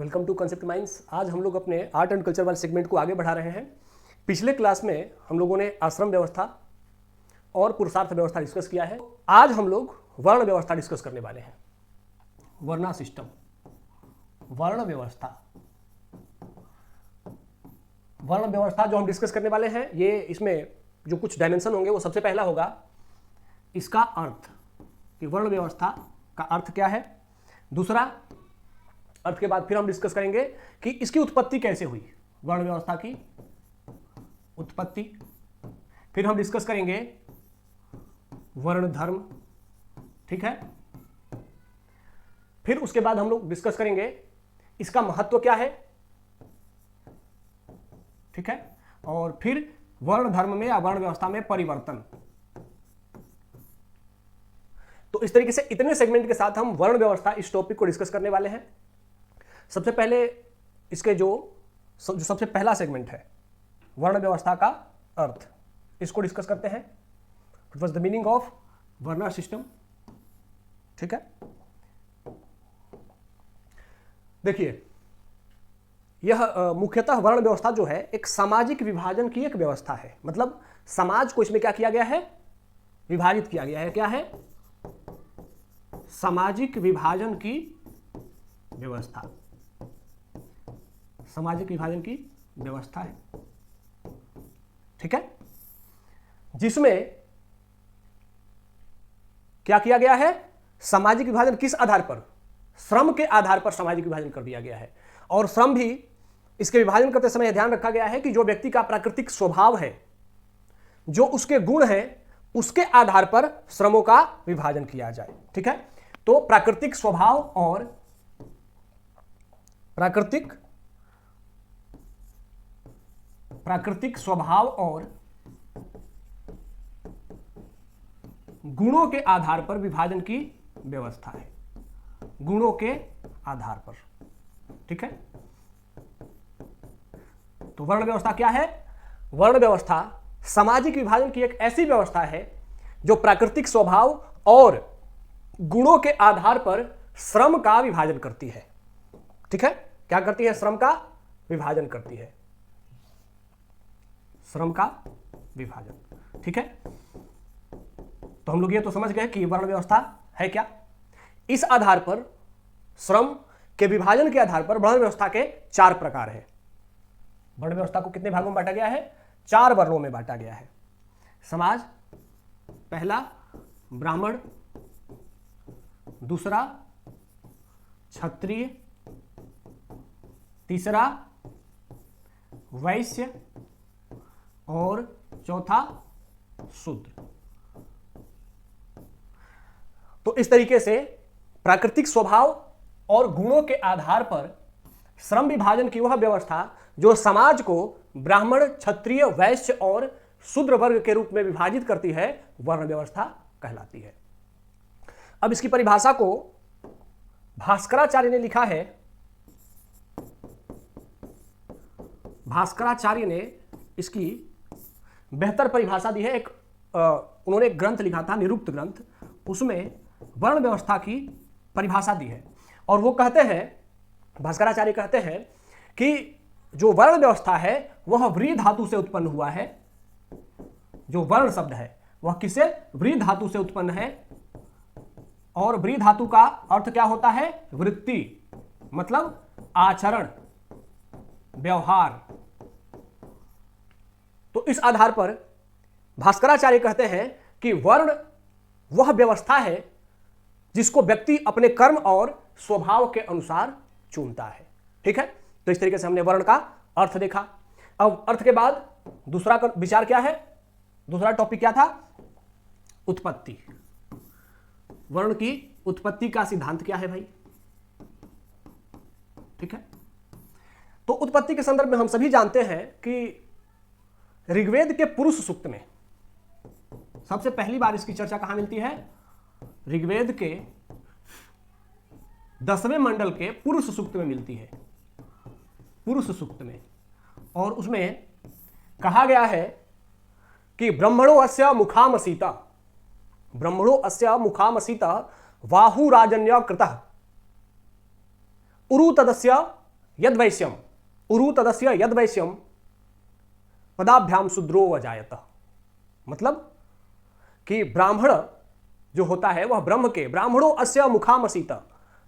Welcome to concept minds. आज हम लोग अपने आर्ट एंड कल्चर वाले सेगमेंट को आगे बढ़ा रहे हैं। पिछले क्लास में हम लोगों ने आश्रम व्यवस्था और पुरुषार्थ व्यवस्था डिस्कस किया है। आज हम लोग वर्ण व्यवस्था डिस्कस करने वाले हैं। वर्णा सिस्टम, वर्ण व्यवस्था। वर्ण व्यवस्था जो हम डिस्कस करने वाले हैं, ये इसमें जो कुछ डायमेंशन होंगे वो सबसे पहला होगा इसका अर्थ, कि वर्ण व्यवस्था का अर्थ क्या है। दूसरा, अर्थ के बाद फिर हम डिस्कस करेंगे कि इसकी उत्पत्ति कैसे हुई, वर्ण व्यवस्था की उत्पत्ति। फिर हम डिस्कस करेंगे वर्ण धर्म, ठीक है। फिर उसके बाद हम लोग डिस्कस करेंगे इसका महत्व क्या है, ठीक है। और फिर वर्ण धर्म में या वर्ण व्यवस्था में परिवर्तन। तो इस तरीके से इतने सेगमेंट के साथ हम वर्ण व्यवस्था इस टॉपिक को डिस्कस करने वाले हैं। सबसे पहले इसके जो सबसे पहला सेगमेंट है, वर्ण व्यवस्था का अर्थ, इसको डिस्कस करते हैं। What was the meaning of varna system, ठीक है। देखिए, यह मुख्यतः वर्ण व्यवस्था जो है एक सामाजिक विभाजन की एक व्यवस्था है। मतलब समाज को इसमें क्या किया गया है, विभाजित किया गया है। क्या है? सामाजिक विभाजन की व्यवस्था। सामाजिक विभाजन की व्यवस्था है, ठीक है। जिसमें क्या किया गया है, सामाजिक विभाजन किस आधार पर? श्रम के आधार पर सामाजिक विभाजन कर दिया गया है। और श्रम भी इसके विभाजन करते समय ध्यान रखा गया है कि जो व्यक्ति का प्राकृतिक स्वभाव है, जो उसके गुण हैं, उसके आधार पर श्रमों का विभाजन किया जाए, ठीक है। तो प्राकृतिक स्वभाव और प्राकृतिक स्वभाव और गुणों के आधार पर विभाजन की व्यवस्था है। गुणों के आधार पर, ठीक है। तो वर्ण व्यवस्था क्या है? वर्ण व्यवस्था सामाजिक विभाजन की एक ऐसी व्यवस्था है जो प्राकृतिक स्वभाव और गुणों के आधार पर श्रम का विभाजन करती है, ठीक है। क्या करती है? श्रम का विभाजन करती है। श्रम का विभाजन, ठीक है। तो हम लोग ये तो समझ गए कि वर्ण व्यवस्था है क्या। इस आधार पर, श्रम के विभाजन के आधार पर वर्ण व्यवस्था के 4 प्रकार हैं। वर्ण व्यवस्था को कितने भागों में बांटा गया है? 4 वर्णों में बांटा गया है। समाज, पहला ब्राह्मण, दूसरा क्षत्रिय, तीसरा वैश्य और चौथा शूद्र। तो इस तरीके से प्राकृतिक स्वभाव और गुणों के आधार पर श्रम विभाजन की वह व्यवस्था जो समाज को ब्राह्मण, क्षत्रिय, वैश्य और शूद्र वर्ग के रूप में विभाजित करती है, वर्ण व्यवस्था कहलाती है। अब इसकी परिभाषा को भास्कराचार्य ने लिखा है। भास्कराचार्य ने इसकी बेहतर परिभाषा दी है। उन्होंने एक ग्रंथ लिखा था, निरुक्त ग्रंथ, उसमें वर्ण व्यवस्था की परिभाषा दी है। और वो कहते हैं, भास्कराचार्य कहते हैं कि जो वर्ण व्यवस्था है वह व्री धातु से उत्पन्न हुआ है। जो वर्ण शब्द है वह किससे? व्री धातु से उत्पन्न है। और व्री धातु का अर्थ क्या होता है? वृत्ति, मतलब आचरण, व्यवहार। तो इस आधार पर भास्कराचार्य कहते हैं कि वर्ण वह व्यवस्था है जिसको व्यक्ति अपने कर्म और स्वभाव के अनुसार चुनता है, ठीक है। तो इस तरीके से हमने वर्ण का अर्थ देखा। अब अर्थ के बाद दूसरा विचार क्या है? दूसरा टॉपिक क्या था? उत्पत्ति। वर्ण की उत्पत्ति का सिद्धांत क्या है भाई, ठीक है। तो उत्पत्ति के संदर्भ में हम सभी जानते हैं कि ऋग्वेद के पुरुष सूक्त में सबसे पहली बार इसकी चर्चा कहां मिलती है? ऋग्वेद के 10वें मंडल के पुरुष सूक्त में मिलती है, पुरुष सूक्त में। और उसमें कहा गया है कि ब्रह्मणो अस्य मुखामसीता, ब्रह्मणो अस्य मुखामसीता वाहुराजन्य कृतः उरु तदस्य यद वैश्यम, उरु तदस्य यद वैश्यम पदाभ्याम शूद्रो अजायत। मतलब कि ब्राह्मण जो होता है वह ब्रह्म के, ब्राह्मणो अस्य मुखामसीत,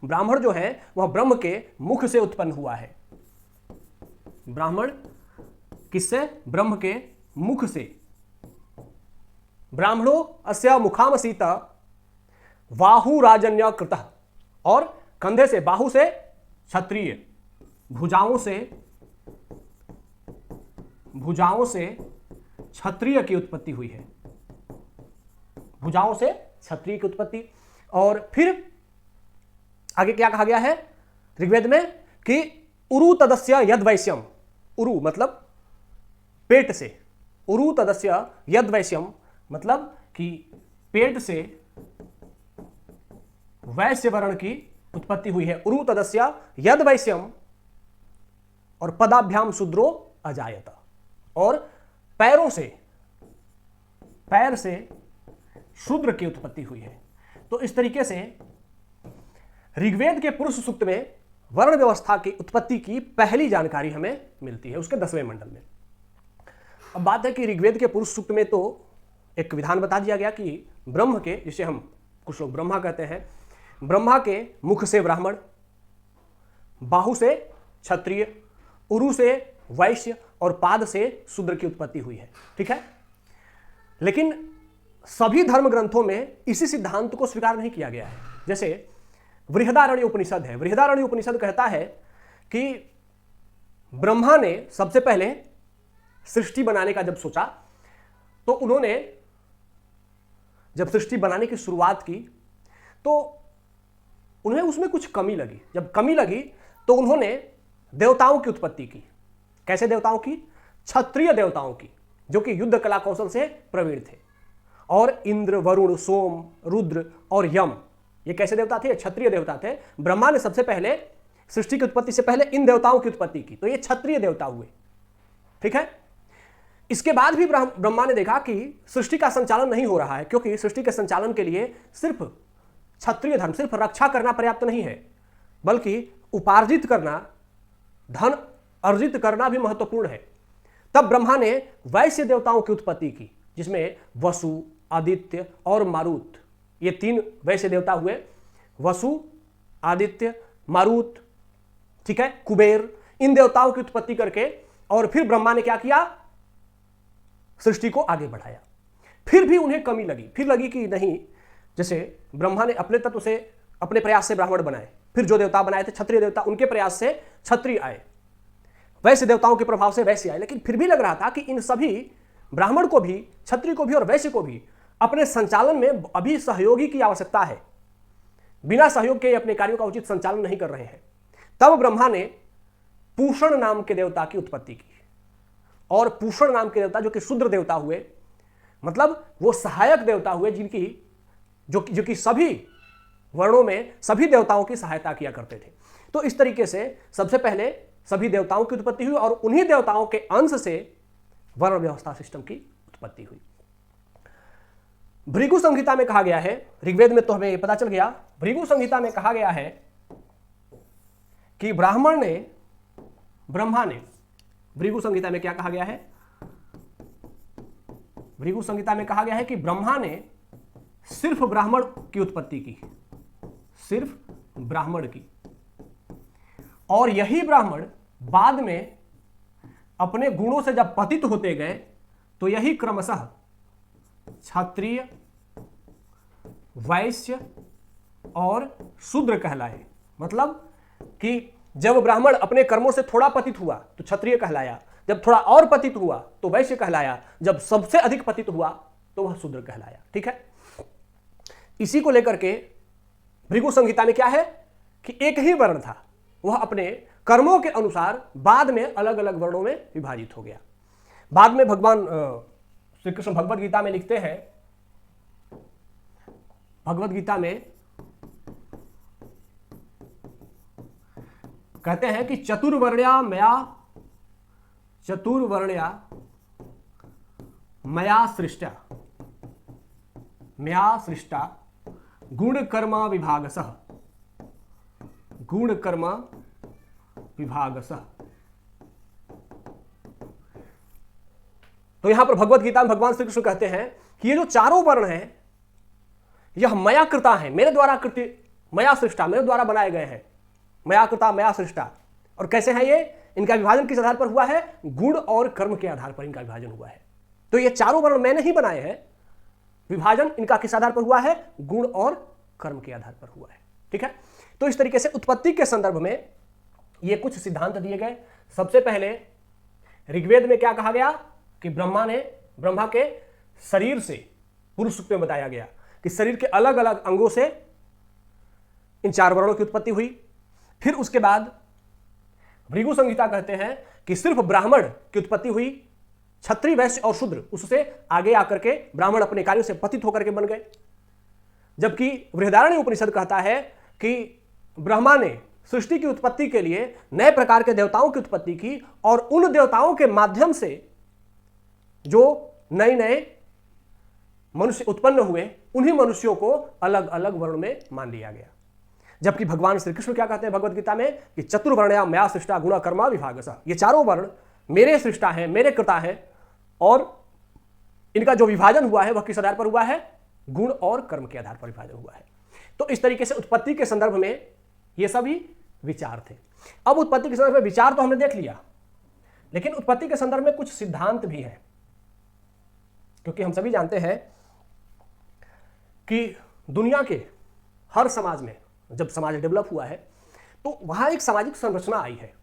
ब्राह्मण जो है वह ब्रह्म के मुख से उत्पन्न हुआ है। ब्राह्मण किससे? ब्रह्म के मुख से। ब्राह्मणो अस्य मुखामसीत बाहु राजन्य कृतः, और कंधे से, बाहु से क्षत्रिय, भुजाओं से क्षत्रिय की उत्पत्ति हुई है, भुजाओं से क्षत्रिय की उत्पत्ति। और फिर आगे क्या कहा गया है ऋग्वेद में कि उरु तदस्य यद वैश्यम, उरु मतलब पेट से, उरु तदस्य यद वैश्यम मतलब कि पेट से वैश्य वर्ण की उत्पत्ति हुई है। उरु तदस्य यद वैश्यम, और पदाभ्याम शूद्रो अजायत, और पैरों से, पैर से शूद्र की उत्पत्ति हुई है। तो इस तरीके से ऋग्वेद के पुरुष सूक्त में वर्ण व्यवस्था की उत्पत्ति की पहली जानकारी हमें मिलती है उसके 10वें मंडल में। अब बात है कि ऋग्वेद के पुरुष सूक्त में तो एक विधान बता दिया गया कि ब्रह्म के, जिसे हम कुछ लोग ब्रह्मा कहते हैं, ब्रह्मा के मुख से ब्राह्मण, बाहु से क्षत्रिय, उरु से वैश्य और पाद से शूद्र की उत्पत्ति हुई है। ठीक है, लेकिन सभी धर्म ग्रंथों में इसी सिद्धांत को स्वीकार नहीं किया गया है। जैसे बृहदारण्य उपनिषद है, बृहदारण्य उपनिषद कहता है कि ब्रह्मा ने सबसे पहले सृष्टि बनाने का जब सोचा तो उन्होंने जब सृष्टि बनाने की शुरुआत की तो उन्हें उसमें कुछ कमी लगी। जब कमी लगी तो उन्होंने देवताओं की उत्पत्ति की। कैसे देवताओं की? क्षत्रिय देवताओं की, जो कि युद्ध कला कौशल से प्रवीण थे। और इंद्र, वरुण, सोम, रुद्र और यम, ये कैसे देवता थे? क्षत्रिय देवता थे। ब्रह्मा ने सबसे पहले सृष्टि की उत्पत्ति से पहले इन देवताओं की उत्पत्ति की, तो ये क्षत्रिय देवता हुए। ठीक है, इसके बाद भी ब्रह्मा ने देखा कि सृष्टि का संचालन नहीं हो रहा है, क्योंकि सृष्टि के संचालन के लिए सिर्फ क्षत्रिय धर्म, सिर्फ रक्षा करना पर्याप्त नहीं है, बल्कि उपार्जित करना, धन अर्जित करना भी महत्वपूर्ण है। तब ब्रह्मा ने वैश्य देवताओं की उत्पत्ति की, जिसमें वसु, आदित्य और मारुत, ये 3 वैश्य देवता हुए। वसु, आदित्य, मारुत, ठीक है, कुबेर, इन देवताओं की उत्पत्ति करके और फिर ब्रह्मा ने क्या किया? सृष्टि को आगे बढ़ाया। फिर भी उन्हें कमी लगी, फिर लगी कि नहीं, जैसे ब्रह्मा ने अपने तत्व से, अपने प्रयास से ब्राह्मण बनाए, फिर जो देवता बनाए थे क्षत्रिय देवता, उनके प्रयास से क्षत्रिय आए, वैश्य देवताओं के प्रभाव से वैश्य आए। लेकिन फिर भी लग रहा था कि इन सभी ब्राह्मण को भी, क्षत्रिय को भी और वैश्य को भी अपने संचालन में अभी सहयोगी की आवश्यकता है। बिना सहयोग के अपने कार्यों का उचित संचालन नहीं कर रहे हैं। तब ब्रह्मा ने पूषण नाम के देवता की उत्पत्ति की, और पूषण नाम के देवता जो कि शूद्र देवता हुए, मतलब वो सहायक देवता हुए, जिनकी जो कि सभी वर्णों में सभी देवताओं की सहायता किया करते थे। तो इस तरीके से सबसे पहले सभी देवताओं की उत्पत्ति हुई और उन्हीं देवताओं के अंश से वर्ण व्यवस्था सिस्टम की उत्पत्ति हुई। भृगु संहिता में कहा गया है, ऋग्वेद में तो हमें पता चल गया, भृगु संहिता में कहा गया है कि ब्राह्मण ने, ब्रह्मा ने, भृगु संहिता में क्या कहा गया है? भृगु संहिता में कहा गया है कि ब्रह्मा ने सिर्फ ब्राह्मण की उत्पत्ति की, सिर्फ ब्राह्मण की, और यही ब्राह्मण बाद में अपने गुणों से जब पतित होते गए तो यही क्रमशः क्षत्रिय, वैश्य और शूद्र कहलाए। मतलब कि जब ब्राह्मण अपने कर्मों से थोड़ा पतित हुआ तो क्षत्रिय कहलाया, जब थोड़ा और पतित हुआ तो वैश्य कहलाया, जब सबसे अधिक पतित हुआ तो वह शूद्र कहलाया। ठीक है, इसी को लेकर के भृगु संहिता में क्या है कि एक ही वर्ण था, वह अपने कर्मों के अनुसार बाद में अलग अलग वर्णों में विभाजित हो गया। बाद में भगवान श्री कृष्ण भगवद गीता में लिखते हैं, भगवद गीता में कहते हैं कि चतुर्वर्ण्या मया सृष्टा गुण कर्म विभागसः, गुण कर्म विभागसः। तो यहां पर भगवत गीता में भगवान श्री कृष्ण कहते हैं कि ये जो चारों वर्ण हैं यह मया कृता है, मेरे द्वारा कृति, मया सृष्टा, मेरे द्वारा बनाए गए हैं। मया कृता मया सृष्टा। और कैसे हैं ये? इनका विभाजन किस आधार पर हुआ है? गुण और कर्म के आधार पर इनका विभाजन हुआ है। तो ये चारों वर्ण मैंने ही बनाए हैं, विभाजन इनका किस आधार पर हुआ है? गुण और कर्म के आधार पर हुआ है। ठीक है, तो इस तरीके से उत्पत्ति के संदर्भ में ये कुछ सिद्धांत दिए गए। सबसे पहले ऋग्वेद में क्या कहा गया कि ब्रह्मा के शरीर से, पुरुष सूक्त में बताया गया कि शरीर के अलग अलग अंगों से इन चार वर्णों की उत्पत्ति हुई। फिर उसके बाद भृगु संहिता कहते हैं कि सिर्फ ब्राह्मण की उत्पत्ति हुई, क्षत्रिय वैश्य और शूद्र उससे आगे आकर के ब्राह्मण अपने कार्यों से पतित होकर के बन गए। जबकि बृहदारण्यक उपनिषद कहता है कि ब्रह्मा ने सृष्टि की उत्पत्ति के लिए नए प्रकार के देवताओं की उत्पत्ति की और उन देवताओं के माध्यम से जो नए नए मनुष्य उत्पन्न हुए उन्हीं मनुष्यों को अलग अलग वर्ण में मान लिया गया। जबकि भगवान श्री कृष्ण क्या कहते हैं भगवत गीता में कि चतुर्वर्णया मया सृष्टा गुण कर्मा विभागसः, ये चारों वर्ण मेरे सृष्टा है, मेरे कृता है और इनका जो विभाजन हुआ है वह किस आधार पर हुआ है? गुण और कर्म के आधार पर विभाजन हुआ है। तो इस तरीके से उत्पत्ति के संदर्भ में ये सभी विचार थे। अब उत्पत्ति के संदर्भ में विचार तो हमने देख लिया, लेकिन उत्पत्ति के संदर्भ में कुछ सिद्धांत भी है, क्योंकि हम सभी जानते हैं कि दुनिया के हर समाज में जब समाज डेवलप हुआ है तो वहां एक सामाजिक संरचना आई है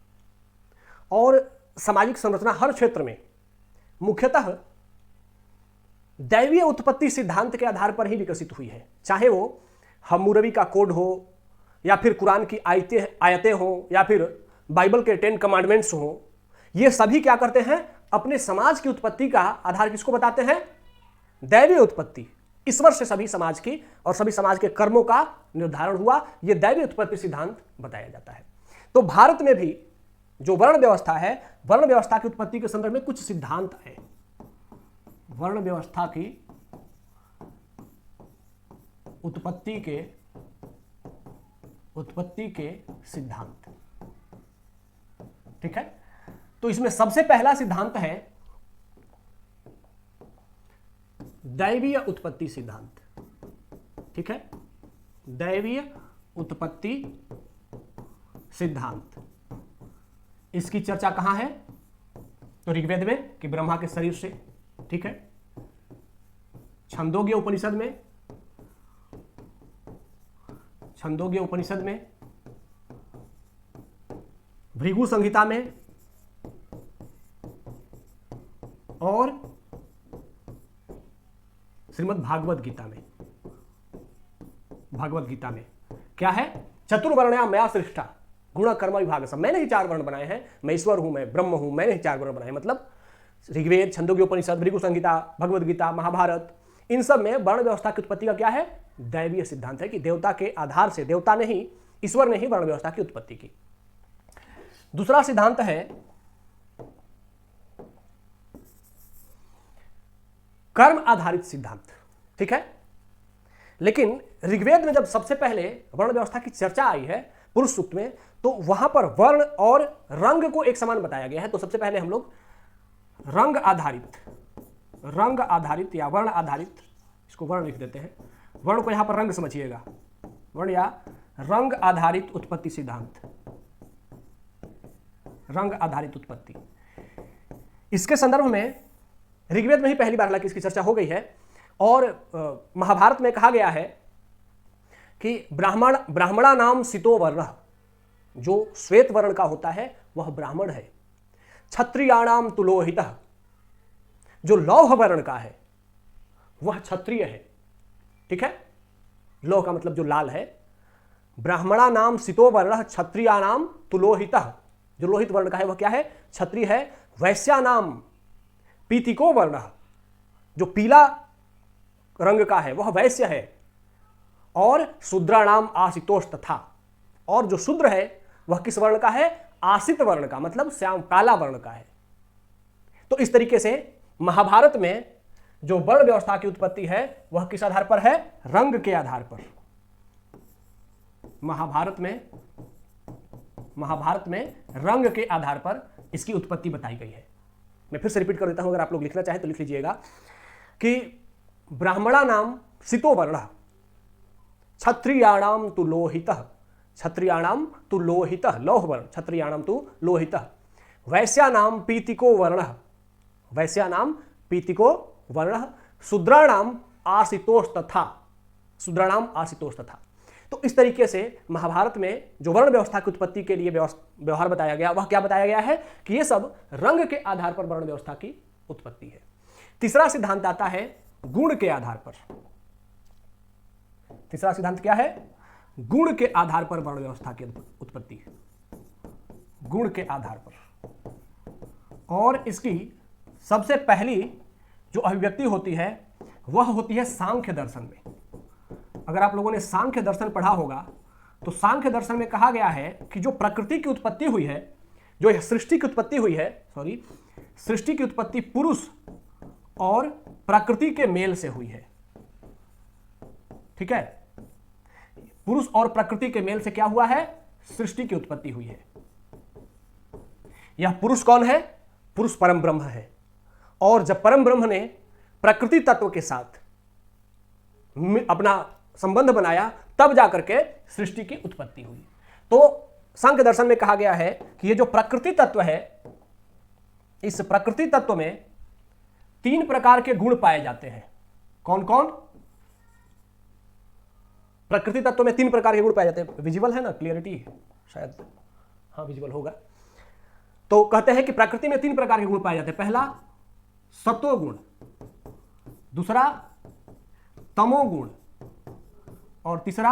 और सामाजिक संरचना हर क्षेत्र में मुख्यतः दैवीय उत्पत्ति सिद्धांत के आधार पर ही विकसित हुई है। चाहे वो हम्मुरबी का कोड हो या फिर कुरान की आयतें हो या फिर बाइबल के 10 कमांडमेंट्स हो, ये सभी क्या करते हैं? अपने समाज की उत्पत्ति का आधार किसको बताते हैं? दैवीय उत्पत्ति। ईश्वर से सभी समाज की और सभी समाज के कर्मों का निर्धारण हुआ, यह दैवीय उत्पत्ति सिद्धांत बताया जाता है। तो भारत में भी जो वर्ण व्यवस्था है, वर्ण व्यवस्था की उत्पत्ति के संदर्भ में कुछ सिद्धांत है। वर्ण व्यवस्था की उत्पत्ति के सिद्धांत, ठीक है। तो इसमें सबसे पहला सिद्धांत है दैवीय उत्पत्ति सिद्धांत, ठीक है। दैवीय उत्पत्ति सिद्धांत, इसकी चर्चा कहां है? तो ऋग्वेद में कि ब्रह्मा के शरीर से, ठीक है। छंदोग्य उपनिषद में, भृगु संहिता में और श्रीमद् भागवत गीता में क्या है? चतुर्वर्णया मया सृष्टा गुण कर्म विभागसः, मैंने ही चार वर्ण बनाए हैं, मैं ईश्वर हूं, मैं ब्रह्म हूं, मैंने ही चार वर्ण बनाए। मतलब ऋग्वेद, छंदोग्य उपनिषद, भृगु संहिता, भगवत गीता, महाभारत, इन सब में वर्ण व्यवस्था की उत्पत्ति का क्या है? दैवीय सिद्धांत है कि देवता के आधार से, देवता ने ही, ईश्वर ने ही वर्ण व्यवस्था की उत्पत्ति की। दूसरा सिद्धांत है कर्म आधारित सिद्धांत, ठीक है। लेकिन ऋग्वेद में जब सबसे पहले वर्ण व्यवस्था की चर्चा आई है पुरुष सूक्त में, तो वहां पर वर्ण और रंग को एक समान बताया गया है। तो सबसे पहले हम लोग रंग आधारित या वर्ण आधारित, इसको वर्ण लिख देते हैं, वर्ण को यहां पर रंग समझिएगा, वर्ण या रंग आधारित उत्पत्ति सिद्धांत, रंग आधारित उत्पत्ति। इसके संदर्भ में ऋग्वेद में ही पहली बार हालांकि इसकी चर्चा हो गई है और महाभारत में कहा गया है कि ब्राह्मणा नाम सितो वर्ण, जो श्वेत वर्ण का होता है वह ब्राह्मण है। क्षत्रियाणाम तुलोहितः, जो लौह वर्ण का है वह क्षत्रिय है, ठीक है। लौह का मतलब जो लाल है। ब्राह्मणा नाम सितो वर्ण क्षत्रियाणाम तुलोहितः, जो लोहित वर्ण का है वह क्या है? क्षत्रिय है। वैश्या नाम पीतिको वर्ण, जो पीला रंग का है वह वैश्य है। और शूद्राणाम आशितोष तथा, और जो शूद्र है वह किस वर्ण का है? आशित वर्ण का, मतलब श्याम काला वर्ण का है। तो इस तरीके से महाभारत में जो वर्ण व्यवस्था की उत्पत्ति है वह किस आधार पर है? रंग के आधार पर। महाभारत में महाभारत में रंग के आधार पर इसकी उत्पत्ति बताई गई है। मैं फिर से रिपीट कर देता हूं, अगर आप लोग लिखना चाहें तो लिख लीजिएगा कि ब्राह्मणा नाम सितो वर्ण, क्षत्रियाणाम तु लोहितः, क्षत्रियाणाम तु लोहितः, लौह वर्ण, क्षत्रियाणाम तु लोहितः, वैश्यानाम पीतिको वर्ण, वैश्यानाम पीतिको वर्ण, शूद्राणाम आशितोष तथा, शूद्राणाम आशितोष तथा। तो इस तरीके से महाभारत में जो वर्ण व्यवस्था की उत्पत्ति के लिए व्यवहार बताया गया, वह क्या बताया गया है कि यह सब रंग के आधार पर वर्ण व्यवस्था की उत्पत्ति है। तीसरा सिद्धांत आता है गुण के आधार पर। तीसरा सिद्धांत क्या है? गुण के आधार पर वर्ण व्यवस्था की उत्पत्ति है, गुण के आधार पर। और इसकी सबसे पहली जो अभिव्यक्ति होती है वह होती है सांख्य दर्शन में। अगर आप लोगों ने सांख्य दर्शन पढ़ा होगा तो सांख्य दर्शन में कहा गया है कि जो प्रकृति की उत्पत्ति हुई है, जो सृष्टि की उत्पत्ति हुई है, सृष्टि की उत्पत्ति पुरुष और प्रकृति के मेल से हुई है। ठीक है, पुरुष और प्रकृति के मेल से क्या हुआ है? सृष्टि की उत्पत्ति हुई है। यह पुरुष कौन है? पुरुष परम ब्रह्म है। और जब परम ब्रह्म ने प्रकृति तत्व के साथ अपना संबंध बनाया, तब जाकर के सृष्टि की उत्पत्ति हुई। तो सांख्य दर्शन में कहा गया है कि ये जो प्रकृति तत्व है, इस प्रकृति तत्व में 3 प्रकार के गुण पाए जाते हैं। कौन कौन? प्रकृति तत्व में 3 प्रकार के गुण पाए जाते हैं। विजिबल है ना? क्लियरिटी शायद, हाँ विजिबल होगा। तो कहते हैं कि प्रकृति में 3 प्रकार के गुण पाए जाते हैं। पहला सत्वगुण, दूसरा तमोगुण और तीसरा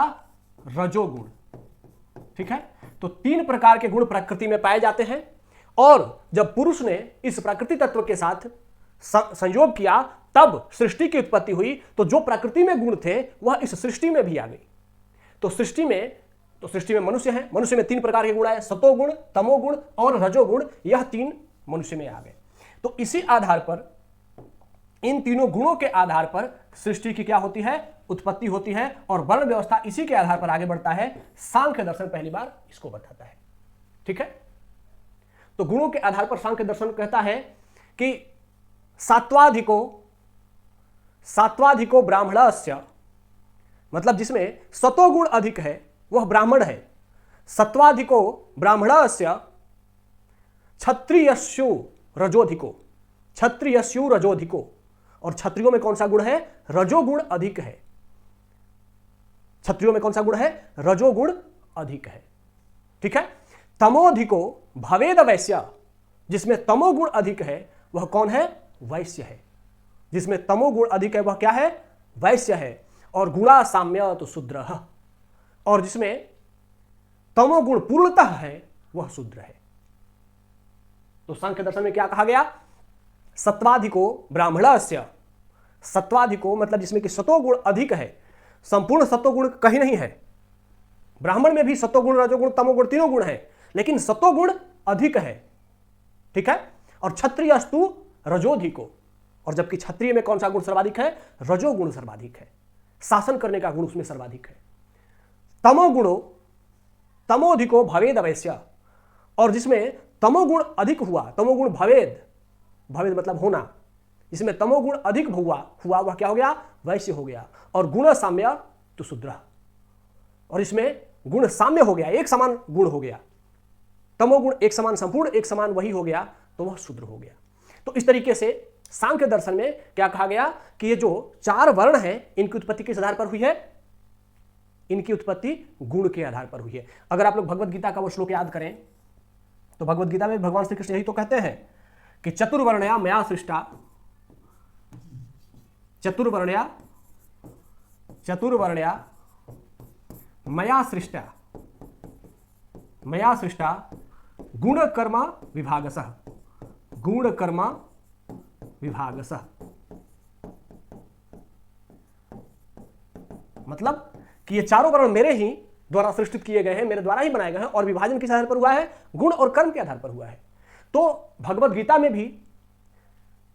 रजोगुण। ठीक है, तो 3 प्रकार के गुण प्रकृति में पाए जाते हैं। और जब पुरुष ने इस प्रकृति तत्व के साथ संयोग किया, तब सृष्टि की उत्पत्ति हुई। तो जो प्रकृति में गुण थे वह इस सृष्टि में भी आ गई। तो सृष्टि में मनुष्य है, मनुष्य में 3 प्रकार के गुण आए, सतोगुण, तमोगुण और रजोगुण। यह 3 मनुष्य में आ गए। तो इसी आधार पर, इन तीनों गुणों के आधार पर सृष्टि की क्या होती है? उत्पत्ति होती है। और वर्ण व्यवस्था इसी के आधार पर आगे बढ़ता है। सांख्य दर्शन पहली बार इसको बताता है। ठीक है, तो गुणों के आधार पर सांख्य दर्शन कहता है कि सात्वाधिको ब्राह्मणस्य, मतलब जिसमें सतोगुण अधिक है वह ब्राह्मण है। सत्वाधिको ब्राह्मणस्य क्षत्रियस्यु रजोधिको, क्षत्रियस्यु रजोधिको। और क्षत्रियों में कौन सा गुण है? रजोगुण अधिक है। क्षत्रियों में कौन सा गुण है? रजोगुण अधिक है। ठीक है, तमोधिको भवेद वैश्य, जिसमें तमोगुण अधिक है वह कौन है? वैश्य है। जिसमें तमोगुण अधिक है वह क्या है? वैश्य है। और गुणा साम्य तो शूद्र, और जिसमें तमोगुण पूर्णतः है वह शूद्र है। तो सांख्य दर्शन में क्या कहा गया? सत्वाधिको ब्राह्मणस्य, सत्वाधिको मतलब जिसमें कि सतोगुण अधिक है। संपूर्ण सतोगुण कहीं नहीं है, ब्राह्मण में भी सतोगुण, रजोगुण, तमोगुण तीनों गुण है, लेकिन सतोगुण अधिक है। ठीक है, और क्षत्रियस्तु रजोधिको, और जबकि क्षत्रिय में कौन सा गुण सर्वाधिक है? रजोगुण सर्वाधिक है। शासन करने का गुण उसमें सर्वाधिक है। तमोधिको भवेद वैश्य, और जिसमें तमोगुण अधिक हुआ, तमोगुण भवेद मतलब होना, जिसमें तमोगुण अधिक हुआ वह क्या हो गया? वैश्य हो गया। और गुण साम्य तो शूद्र, और इसमें गुण साम्य हो गया, एक समान गुण हो गया। तमोगुण एक समान, संपूर्ण एक समान वही हो गया, तो वह शूद्र हो गया। तो इस तरीके से सांख्य दर्शन में क्या कहा गया कि ये जो 4 वर्ण हैं, इनकी उत्पत्ति किस आधार पर हुई है? इनकी उत्पत्ति गुण के आधार पर हुई है। अगर आप लोग भगवत गीता का वो श्लोक याद करें तो भगवत गीता में भगवान श्री कृष्ण यही तो कहते हैं कि चतुर्वर्ण्या मया सृष्टा, चतुर्वर्ण्या मया सृष्टा गुण कर्म विभागसः, गुण कर्म विभागसः। मतलब कि ये चारों वर्ण मेरे ही द्वारा सृष्टित किए गए हैं, मेरे द्वारा ही बनाए गए हैं, और विभाजन किस आधार पर हुआ है? गुण और कर्म के आधार पर हुआ है। तो भगवत गीता में भी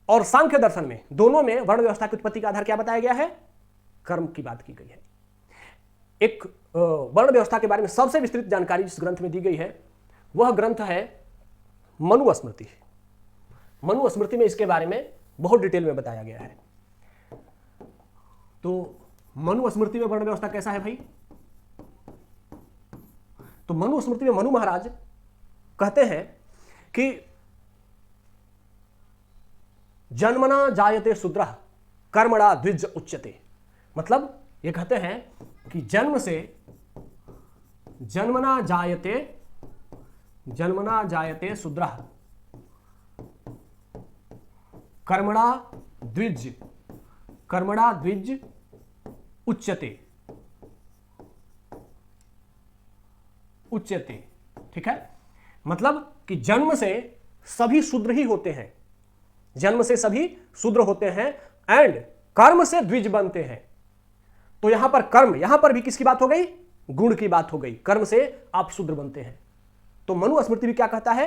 और सांख्य दर्शन में, दोनों में वर्ण व्यवस्था की उत्पत्ति का आधार क्या बताया गया है? कर्म की बात की गई है। एक वर्ण व्यवस्था के बारे में सबसे विस्तृत जानकारी जिस ग्रंथ में दी गई है वह ग्रंथ है मनुस्मृति। मनुस्मृति में इसके बारे में बहुत डिटेल में बताया गया है। तो मनुस्मृति में वर्ण व्यवस्था कैसा है भाई? तो मनुस्मृति में मनु महाराज कहते हैं कि जन्मना जायते शूद्रः कर्मणा द्विज उच्यते। मतलब ये कहते हैं कि जन्मना जायते शूद्रः कर्मणा द्विज उच्यते। ठीक है, मतलब कि जन्म से सभी शूद्र ही होते हैं, जन्म से सभी शूद्र होते हैं एंड कर्म से द्विज बनते हैं। तो यहां पर कर्म, यहां पर भी किसकी बात हो गई? गुण की बात हो गई। कर्म से आप शूद्र बनते हैं। तो मनुस्मृति भी क्या कहता है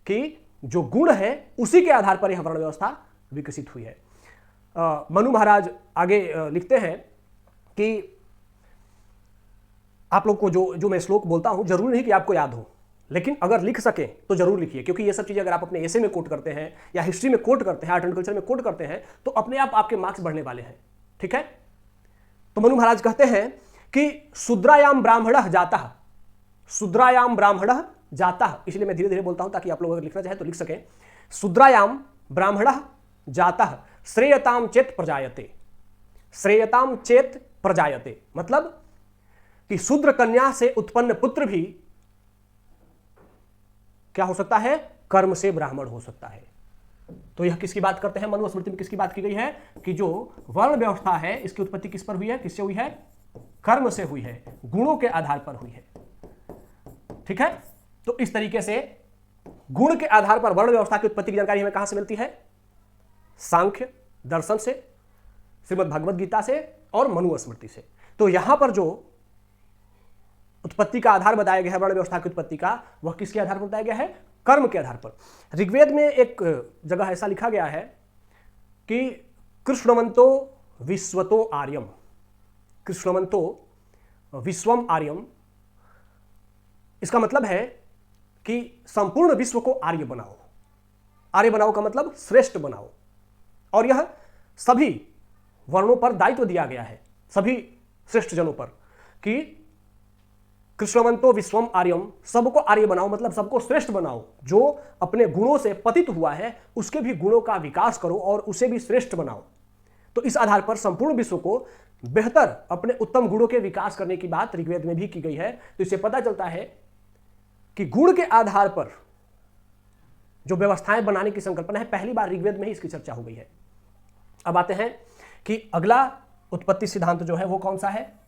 कि जो गुण है उसी के आधार पर यह वर्ण व्यवस्था विकसित हुई है। मनु महाराज आगे लिखते हैं कि आप लोग को जो मैं श्लोक बोलता हूं जरूरी नहीं कि आपको याद हो, लेकिन अगर लिख सके तो जरूर लिखिए, क्योंकि ये सब चीजें अगर आप अपने एसे में कोट करते हैं या हिस्ट्री में कोट करते हैं, आर्ट एंड कल्चर में कोट करते हैं, तो अपने आप आपके मार्क्स बढ़ने वाले हैं। ठीक है, तो मनु महाराज कहते हैं कि शूद्रायाम ब्राह्मणः जातः, शूद्रायाम ब्राह्मणः जातः, इसलिए मैं धीरे धीरे बोलता हूं ताकि आप लोग अगर लिखना चाहे तो लिख सकें। शूद्रायाम ब्राह्मणः जातः श्रेयताम चेत प्रजायते, श्रेयताम चेत प्रजायते, मतलब कि शूद्र कन्या से उत्पन्न पुत्र भी क्या हो सकता है? कर्म से ब्राह्मण हो सकता है। तो यह किसकी बात करते हैं? मनुस्मृति में किसकी बात की गई है कि जो वर्ण व्यवस्था है इसकी उत्पत्ति किस पर हुई है? किससे हुई है? कर्म से हुई है, गुणों के आधार पर हुई है। ठीक है, तो इस तरीके से गुण के आधार पर वर्ण व्यवस्था की उत्पत्ति की जानकारी हमें कहां से मिलती है? सांख्य दर्शन से, श्रीमद् भगवद गीता से और मनुस्मृति से। तो यहां पर जो उत्पत्ति का आधार बताया गया है वर्ण व्यवस्था की उत्पत्ति का, वह किसके आधार पर बताया गया है? कर्म के आधार पर। ऋग्वेद में एक जगह ऐसा लिखा गया है कि कृष्णवंतो विश्वतो आर्यम, कृष्णवंतो विश्वम आर्यम, इसका मतलब है कि संपूर्ण विश्व को आर्य बनाओ। आर्य बनाओ का मतलब श्रेष्ठ बनाओ, और यह सभी वर्णों पर दायित्व दिया गया है, सभी श्रेष्ठ जनों पर, कि कृष्णवंतो विश्वम आर्यम, सबको आर्य बनाओ, मतलब सबको श्रेष्ठ बनाओ। जो अपने गुणों से पतित हुआ है उसके भी गुणों का विकास करो और उसे भी श्रेष्ठ बनाओ। तो इस आधार पर संपूर्ण विश्व को बेहतर अपने उत्तम गुणों के विकास करने की बात ऋग्वेद में भी की गई है। तो इससे पता चलता है कि गुण के आधार पर जो व्यवस्थाएं बनाने की संकल्पना है, पहली बार ऋग्वेद में ही इसकी चर्चा हो गई है। अब आते हैं कि अगला उत्पत्ति सिद्धांत जो है वो कौन सा है?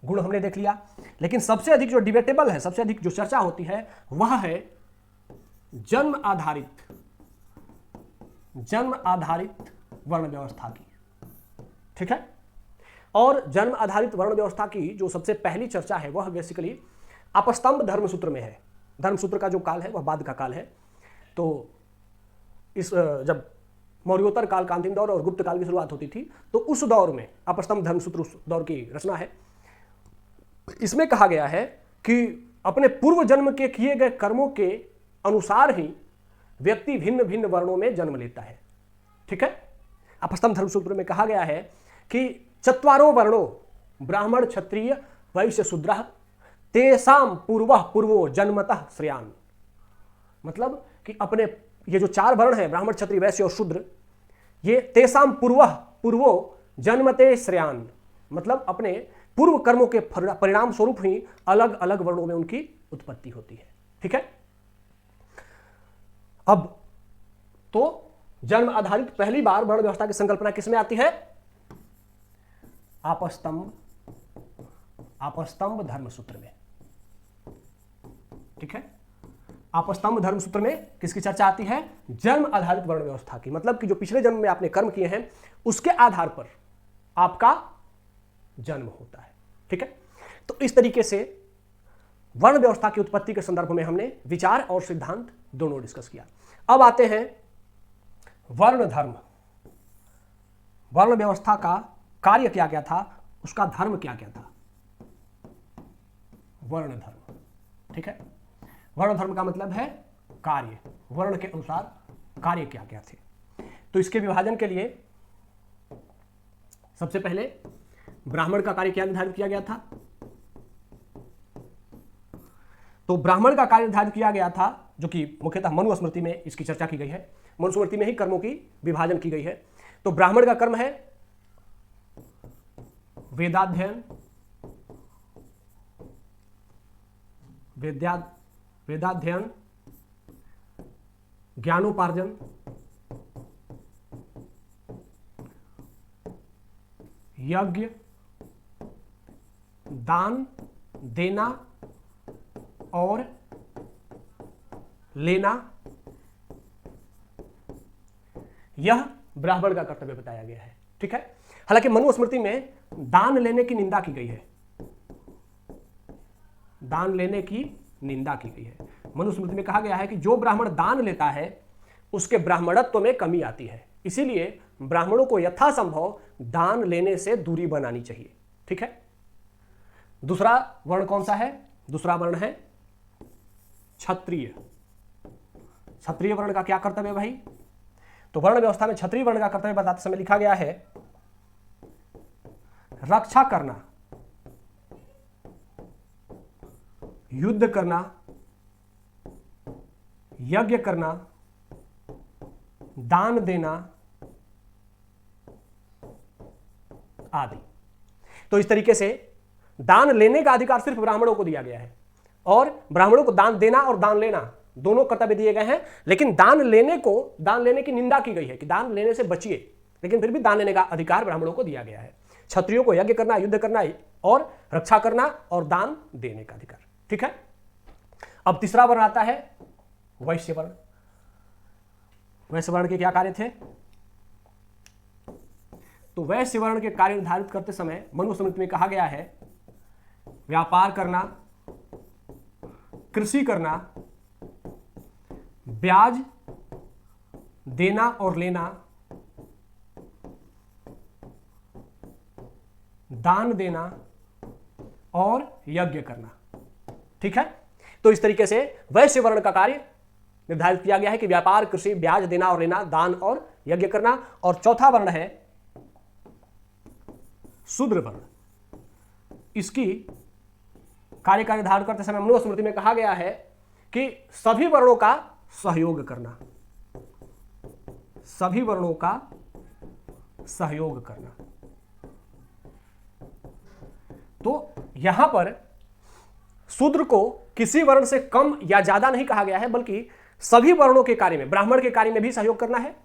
गुण हमने देख लिया, लेकिन सबसे अधिक जो डिबेटेबल है, सबसे अधिक जो चर्चा होती है वह है जन्म आधारित वर्ण व्यवस्था की। ठीक है, और जन्म आधारित वर्ण व्यवस्था की जो सबसे पहली चर्चा है वह बेसिकली आपस्तंभ धर्मसूत्र में है। धर्मसूत्र का जो काल है वह बाद का काल है। तो इस जब मौर्योत्तर काल का अंतिम दौर और गुप्त काल की शुरुआत होती थी, तो उस दौर में आपस्तंभ धर्मसूत्र उस दौर की रचना है। इसमें कहा गया है कि अपने पूर्व जन्म के किए गए कर्मों के अनुसार ही व्यक्ति भिन्न भिन्न वर्णों में जन्म लेता है। ठीक है, आपस्तंभ धर्मसूत्र में कहा गया है कि चत्वारो वर्णो ब्राह्मण क्षत्रिय वैश्य शूद्रः तेषाम पूर्वो जन्मतः श्रेयान, मतलब कि अपने ये जो चार वर्ण है ब्राह्मण क्षत्रिय वैश्य और शूद्र, ये तेषाम पूर्वो जन्मते श्रेयान, मतलब अपने पूर्व कर्मों के परिणाम स्वरूप ही अलग अलग वर्णों में उनकी उत्पत्ति होती है। ठीक है, अब तो जन्म आधारित पहली बार वर्ण व्यवस्था की संकल्पना किसमें आती है? आपस्तंभ धर्मसूत्र में। ठीक है, आपस्तंभ धर्मसूत्र में किसकी चर्चा आती है? जन्म आधारित वर्ण व्यवस्था की, मतलब कि जो पिछले जन्म में आपने कर्म किए हैं उसके आधार पर आपका जन्म होता है। ठीक है, तो इस तरीके से वर्ण व्यवस्था की उत्पत्ति के संदर्भ में हमने विचार और सिद्धांत दोनों डिस्कस किया। अब आते हैं वर्ण धर्म। वर्ण व्यवस्था का कार्य क्या क्या था, उसका धर्म क्या क्या था? वर्ण धर्म। ठीक है। वर्ण धर्म का मतलब है कार्य, वर्ण के अनुसार कार्य क्या क्या थे। तो इसके विभाजन के लिए सबसे पहले ब्राह्मण का कार्य क्या निर्धारित किया गया था? तो ब्राह्मण का कार्य निर्धारित किया गया था, जो कि मुख्यतः मनुस्मृति में इसकी चर्चा की गई है। मनुस्मृति में ही कर्मों की विभाजन की गई है। तो ब्राह्मण का कर्म है वेदाध्ययन, वेदाध्ययन, ज्ञानोपार्जन, यज्ञ, दान देना और लेना, यह ब्राह्मण का कर्तव्य बताया गया है। ठीक है। हालांकि मनुस्मृति में दान लेने की निंदा की गई है, दान लेने की निंदा की गई है। मनुस्मृति में कहा गया है कि जो ब्राह्मण दान लेता है उसके ब्राह्मणत्व में कमी आती है, इसीलिए ब्राह्मणों को यथासंभव दान लेने से दूरी बनानी चाहिए। ठीक है। दूसरा वर्ण कौन सा है? दूसरा वर्ण है क्षत्रिय। क्षत्रिय वर्ण का क्या कर्तव्य है भाई? तो वर्ण व्यवस्था में क्षत्रिय वर्ण का कर्तव्य बताते समय लिखा गया है रक्षा करना, युद्ध करना, यज्ञ करना, दान देना आदि। तो इस तरीके से दान लेने का अधिकार सिर्फ ब्राह्मणों को दिया गया है, और ब्राह्मणों को दान देना और दान लेना दोनों कर्तव्य दिए गए हैं। लेकिन दान लेने की निंदा की गई है कि दान लेने से बचिए, लेकिन फिर भी दान लेने का अधिकार ब्राह्मणों को दिया गया है। क्षत्रियों को यज्ञ करना, युद्ध करना और रक्षा करना और दान देने का अधिकार। ठीक है। अब तीसरा वर्ण आता है वैश्य वर्ण। वैश्य वर्ण के क्या कार्य थे? तो वैश्य वर्ण के कार्य निर्धारित करते समय मनुस्मृति में कहा गया है व्यापार करना, कृषि करना, ब्याज देना और लेना, दान देना और यज्ञ करना। ठीक है। तो इस तरीके से वैश्य वर्ण का कार्य निर्धारित किया गया है कि व्यापार, कृषि, ब्याज देना और लेना, दान और यज्ञ करना। और चौथा वर्ण है शूद्र वर्ण। इसकी कार्य का निर्धारण करते समय मनुस्मृति में कहा गया है कि सभी वर्णों का सहयोग करना, सभी वर्णों का सहयोग करना। तो यहां पर शूद्र को किसी वर्ण से कम या ज्यादा नहीं कहा गया है, बल्कि सभी वर्णों के कार्य में, ब्राह्मण के कार्य में भी सहयोग करना है,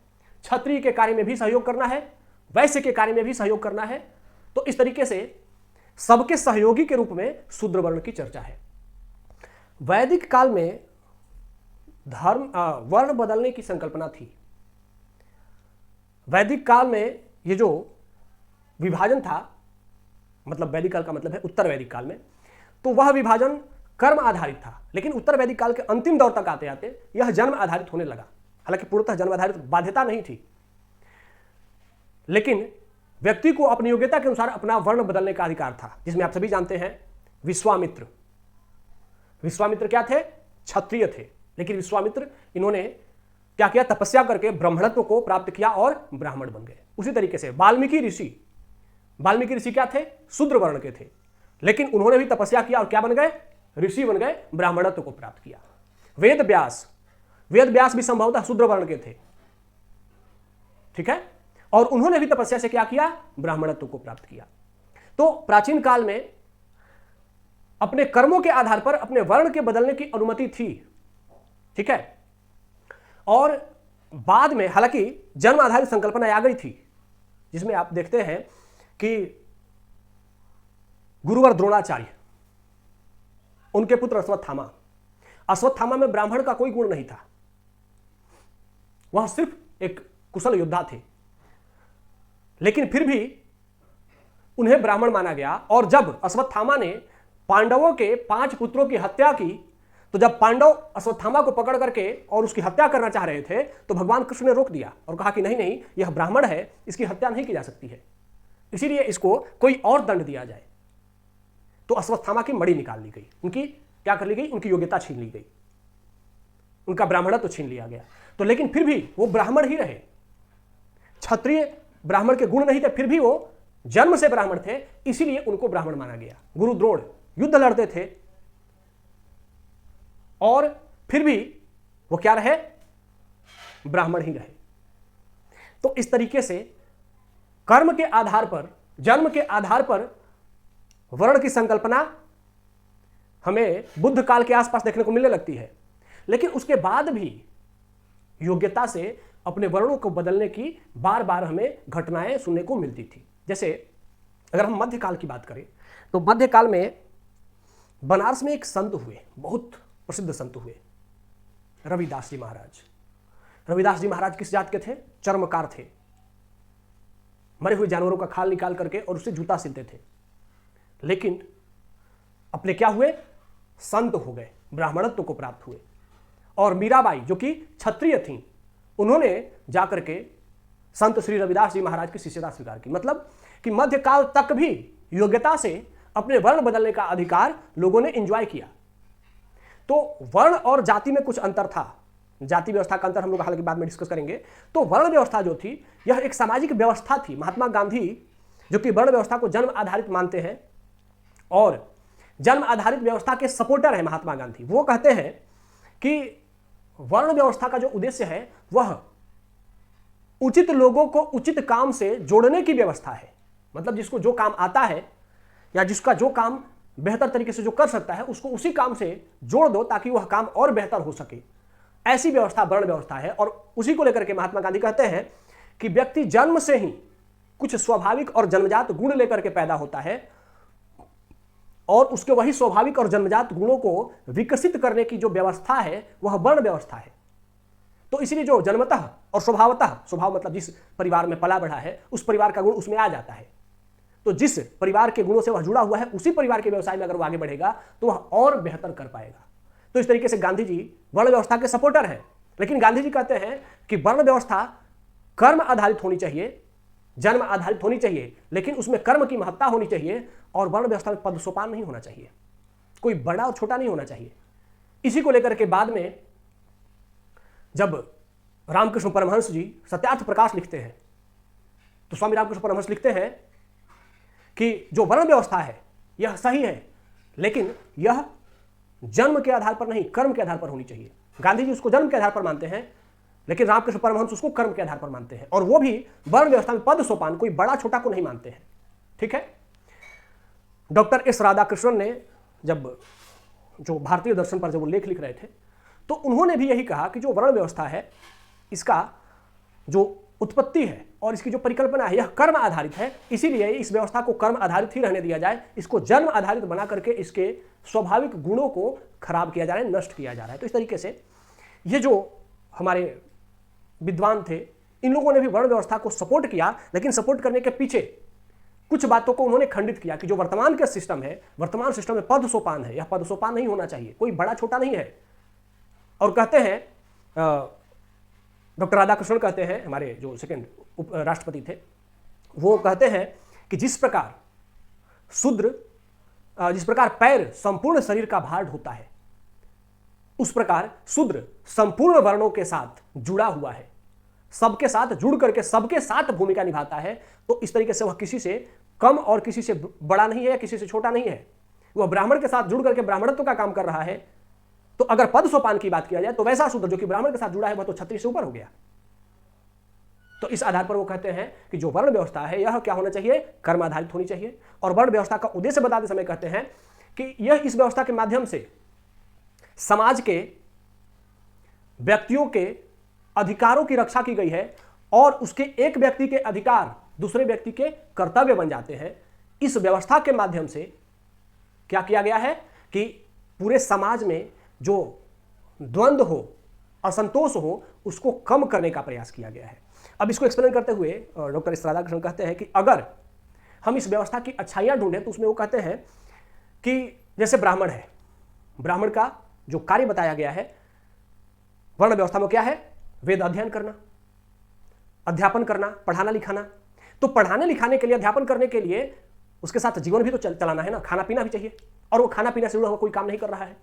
क्षत्रिय के कार्य में भी सहयोग करना है, वैश्य के कार्य में भी सहयोग करना है। तो इस तरीके से सबके सहयोगी के रूप में शूद्र वर्ण की चर्चा है। वैदिक काल में वर्ण बदलने की संकल्पना थी। वैदिक काल में ये जो विभाजन था, मतलब वैदिक काल का मतलब है उत्तर वैदिक काल में, तो वह विभाजन कर्म आधारित था। लेकिन उत्तर वैदिक काल के अंतिम दौर तक आते आते यह जन्म आधारित होने लगा। हालांकि पूर्णतः जन्म आधारित बाध्यता नहीं थी, लेकिन व्यक्ति को अपनी योग्यता के अनुसार अपना वर्ण बदलने का अधिकार था, जिसमें आप सभी जानते हैं विश्वामित्र। विश्वामित्र क्या थे? क्षत्रिय थे, लेकिन विश्वामित्र इन्होंने क्या किया? तपस्या करके ब्राह्मणत्व को प्राप्त किया और ब्राह्मण बन गए। उसी तरीके से वाल्मीकि ऋषि क्या थे? शूद्र वर्ण के थे, लेकिन उन्होंने भी तपस्या किया और क्या बन गए? ऋषि बन गए, ब्राह्मणत्व को प्राप्त किया। वेद व्यास भी संभवतः शूद्र वर्ण के थे। ठीक है। और उन्होंने भी तपस्या से क्या किया? ब्राह्मणत्व को प्राप्त किया। तो प्राचीन काल में अपने कर्मों के आधार पर अपने वर्ण के बदलने की अनुमति थी। ठीक है। और बाद में हालांकि जन्म आधारित संकल्पना आ गई थी, जिसमें आप देखते हैं कि गुरुवर द्रोणाचार्य, उनके पुत्र अश्वत्थामा में ब्राह्मण का कोई गुण नहीं था। वह सिर्फ एक कुशल योद्धा थे, लेकिन फिर भी उन्हें ब्राह्मण माना गया। और जब अश्वत्थामा ने पांडवों के 5 पुत्रों की हत्या की, तो जब पांडव अश्वत्थामा को पकड़ करके और उसकी हत्या करना चाह रहे थे, तो भगवान कृष्ण ने रोक दिया और कहा कि नहीं नहीं, यह ब्राह्मण है, इसकी हत्या नहीं की जा सकती है, इसीलिए इसको कोई और दंड दिया जाए। तो अश्वत्थामा की मणि निकाल ली गई, उनकी क्या कर ली गई, उनकी योग्यता छीन ली गई, उनका ब्राह्मणत्व छीन लिया गया। तो लेकिन फिर भी वो ब्राह्मण ही रहे, क्षत्रिय ब्राह्मण के गुण नहीं थे, फिर भी वो जन्म से ब्राह्मण थे, इसीलिए उनको ब्राह्मण माना गया। गुरु द्रोण युद्ध लड़ते थे और फिर भी वो क्या रहे, ब्राह्मण ही रहे। तो इस तरीके से कर्म के आधार पर, जन्म के आधार पर वर्ण की संकल्पना हमें बुद्ध काल के आसपास देखने को मिलने लगती है, लेकिन उसके बाद भी योग्यता से अपने वर्णों को बदलने की बार बार हमें घटनाएं सुनने को मिलती थी। जैसे अगर हम मध्यकाल की बात करें तो मध्यकाल में बनारस में एक संत हुए, बहुत प्रसिद्ध संत हुए, रविदास जी महाराज। रविदास जी महाराज किस जात के थे, चर्मकार थे, मरे हुए जानवरों का खाल निकाल करके और उससे जूता सिलते थे। लेकिन अपने क्या हुए, संत हो गए, ब्राह्मणत्व को प्राप्त हुए। और मीराबाई जो कि क्षत्रिय थी, उन्होंने जाकर के संत श्री रविदास जी महाराज की शिष्यता स्वीकार की। मतलब कि मध्यकाल तक भी योग्यता से अपने वर्ण बदलने का अधिकार लोगों ने एंजॉय किया। तो वर्ण और जाति में कुछ अंतर था, जाति व्यवस्था का अंतर हम लोग हालांकि बाद में डिस्कस करेंगे। तो वर्ण व्यवस्था जो थी यह एक सामाजिक व्यवस्था थी। महात्मा गांधी जो कि वर्ण व्यवस्था को जन्म आधारित मानते हैं और जन्म आधारित व्यवस्था के सपोर्टर हैं महात्मा गांधी, वो कहते हैं कि वर्ण व्यवस्था का जो उद्देश्य है वह उचित लोगों को उचित काम से जोड़ने की व्यवस्था है। मतलब जिसको जो काम आता है या जिसका जो काम बेहतर तरीके से जो कर सकता है उसको उसी काम से जोड़ दो ताकि वह काम और बेहतर हो सके, ऐसी व्यवस्था वर्ण व्यवस्था है। और उसी को लेकर के महात्मा गांधी कहते हैं कि व्यक्ति जन्म से ही कुछ स्वाभाविक और जन्मजात गुण लेकर के पैदा होता है और उसके वही स्वाभाविक और जन्मजात गुणों को विकसित करने की जो व्यवस्था है वह वर्ण व्यवस्था है। तो इसलिए जो जन्मतः और स्वभावतः, स्वभाव मतलब जिस परिवार में पला बढ़ा है उस परिवार का गुण उसमें आ जाता है, तो जिस परिवार के गुणों से वह जुड़ा हुआ है उसी परिवार के व्यवसाय में अगर वह आगे बढ़ेगा तो वह और बेहतर कर पाएगा। तो इस तरीके से गांधी जी वर्ण व्यवस्था के सपोर्टर हैं। लेकिन गांधी जी कहते हैं कि वर्ण व्यवस्था कर्म आधारित होनी चाहिए, जन्म आधारित होनी चाहिए, लेकिन उसमें कर्म की महत्ता होनी चाहिए और वर्ण व्यवस्था में पद सोपान नहीं होना चाहिए, कोई बड़ा और छोटा नहीं होना चाहिए। इसी को लेकर के बाद में जब रामकृष्ण परमहंस जी सत्यार्थ प्रकाश लिखते हैं तो स्वामी रामकृष्ण परमहंस लिखते हैं कि जो वर्ण व्यवस्था है यह सही है, लेकिन यह जन्म के आधार पर नहीं, कर्म के आधार पर होनी चाहिए। गांधी जी उसको जन्म के आधार पर मानते हैं, लेकिन रामकृष्ण परमहंस उसको कर्म के आधार पर मानते हैं, और वो भी वर्ण व्यवस्था में पद सोपान कोई बड़ा छोटा को नहीं मानते हैं। ठीक है। डॉक्टर एस राधाकृष्णन ने जब जो भारतीय दर्शन पर जब वो लेख लिख रहे थे तो उन्होंने भी यही कहा कि जो वर्ण व्यवस्था है इसका जो उत्पत्ति है और इसकी जो परिकल्पना है यह कर्म आधारित है, इसीलिए इस व्यवस्था को कर्म आधारित ही रहने दिया जाए, इसको जन्म आधारित बना करके इसके स्वाभाविक गुणों को खराब किया जा रहा है, नष्ट किया जा रहा है। तो इस तरीके से ये जो हमारे विद्वान थे इन लोगों ने भी वर्ण व्यवस्था को सपोर्ट किया, लेकिन सपोर्ट करने के पीछे कुछ बातों को उन्होंने खंडित किया कि जो वर्तमान का सिस्टम है, वर्तमान सिस्टम में पद सोपान है, यह पद सोपान नहीं होना चाहिए, कोई बड़ा छोटा नहीं है। और कहते हैं डॉक्टर राधाकृष्णन कहते हैं, हमारे जो सेकंड राष्ट्रपति थे, वो कहते हैं कि जिस प्रकार पैर संपूर्ण शरीर का भार ढोता है उस प्रकार शूद्र संपूर्ण वर्णों के साथ जुड़ा हुआ है, सबके साथ जुड़ करके सबके साथ भूमिका निभाता है। तो इस तरीके से वह किसी से कम और किसी से बड़ा नहीं है, किसी से छोटा नहीं है, वह ब्राह्मण के साथ जुड़ करके ब्राह्मणत्व का काम कर रहा है। तो अगर पद सोपान की बात किया जाए तो वैसा शूद्र जो कि ब्राह्मण के साथ जुड़ा है वह तो क्षत्रिय से ऊपर हो गया। तो इस आधार पर वो कहते हैं कि जो वर्ण व्यवस्था है यह क्या होना चाहिए, कर्म आधारित होनी चाहिए। और वर्ण व्यवस्था का उद्देश्य बताते समय कहते हैं कि यह इस व्यवस्था के माध्यम से समाज के व्यक्तियों के अधिकारों की रक्षा की गई है और उसके एक व्यक्ति के अधिकार दूसरे व्यक्ति के कर्तव्य बन जाते हैं। इस व्यवस्था के माध्यम से क्या किया गया है कि पूरे समाज में जो द्वंद्व हो, असंतोष हो, उसको कम करने का प्रयास किया गया है। अब इसको एक्सप्लेन करते हुए डॉक्टर एस राधाकृष्णन कहते हैं कि अगर हम इस व्यवस्था की अच्छाइयां ढूंढें तो उसमें वो कहते हैं कि जैसे ब्राह्मण है, ब्राह्मण का जो कार्य बताया गया है वर्ण व्यवस्था में क्या है, वेद अध्ययन करना, अध्यापन करना, पढ़ाना लिखाना। तो पढ़ाने लिखाने के लिए, अध्यापन करने के लिए उसके साथ जीवन भी तो चलाना है ना, खाना पीना भी चाहिए, और वो खाना पीना से जुड़ा हुआ कोई काम नहीं कर रहा है,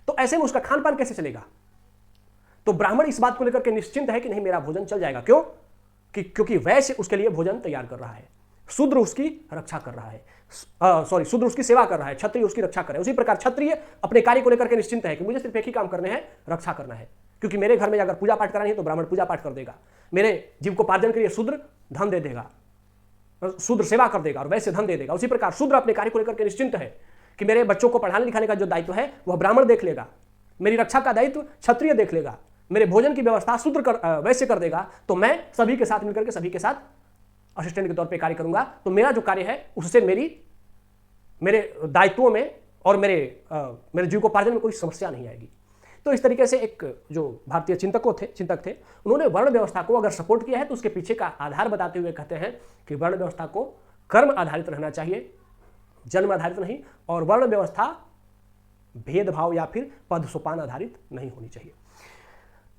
तो ऐसे में उसका खान पान कैसे चलेगा? तो ब्राह्मण इस बात को लेकर के निश्चिंत है कि नहीं, मेरा भोजन चल जाएगा। क्यों? क्योंकि वैश्य उसके लिए भोजन तैयार कर रहा है, शूद्र उसकी रक्षा कर रहा है, शूद्र उसकी सेवा कर रहा है, क्षत्रिय उसकी रक्षा कर रहा है। उसी प्रकार क्षत्रिय अपने कार्य को लेकर के निश्चिंत है कि मुझे सिर्फ एक ही काम करने हैं, रक्षा करना है। क्योंकि मेरे घर में अगर पूजा पाठ करानी है तो ब्राह्मण पूजा पाठ कर देगा, मेरे जीविकोपार्जन के लिए शूद्र धन दे देगा, शूद्र सेवा कर देगा और वैसे धन दे देगा। उसी प्रकार शूद्र अपने कार्य को लेकर के निश्चिंत है कि मेरे बच्चों को पढ़ाने लिखाने का जो दायित्व है वह ब्राह्मण देख लेगा, मेरी रक्षा का दायित्व क्षत्रिय देख लेगा, मेरे भोजन की व्यवस्था शूद्र वैसे कर देगा, तो मैं सभी के साथ मिलकर के सभी के साथ असिस्टेंट के तौर पे कार्य करूंगा। तो मेरा जो कार्य है उससे मेरे दायित्वों में और मेरे जीविकोपार्जन में कोई समस्या नहीं आएगी। तो इस तरीके से एक जो भारतीय चिंतक थे उन्होंने वर्ण व्यवस्था को अगर सपोर्ट किया है तो उसके पीछे का आधार बताते हुए कहते हैं कि वर्ण व्यवस्था को कर्म आधारित रहना चाहिए, जन्म आधारित नहीं, और वर्ण व्यवस्था भेदभाव या फिर पद सोपान आधारित नहीं होनी चाहिए।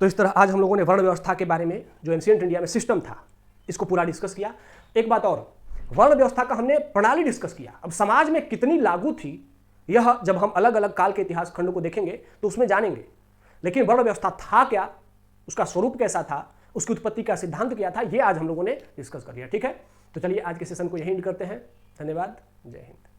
तो इस तरह आज हम लोगों ने वर्ण व्यवस्था के बारे में जो एंशिएंट इंडिया में सिस्टम था इसको पूरा डिस्कस किया। एक बात और, वर्ण व्यवस्था का हमने प्रणाली डिस्कस किया। अब समाज में कितनी लागू थी यह जब हम अलग अलग काल के इतिहास खंडों को देखेंगे तो उसमें जानेंगे। लेकिन वर्ण व्यवस्था था क्या, उसका स्वरूप कैसा था, उसकी उत्पत्ति का सिद्धांत क्या था, यह आज हम लोगों ने डिस्कस कर लिया। ठीक है, तो चलिए आज के सेशन को यहीं एंड करते हैं। धन्यवाद, जय हिंद।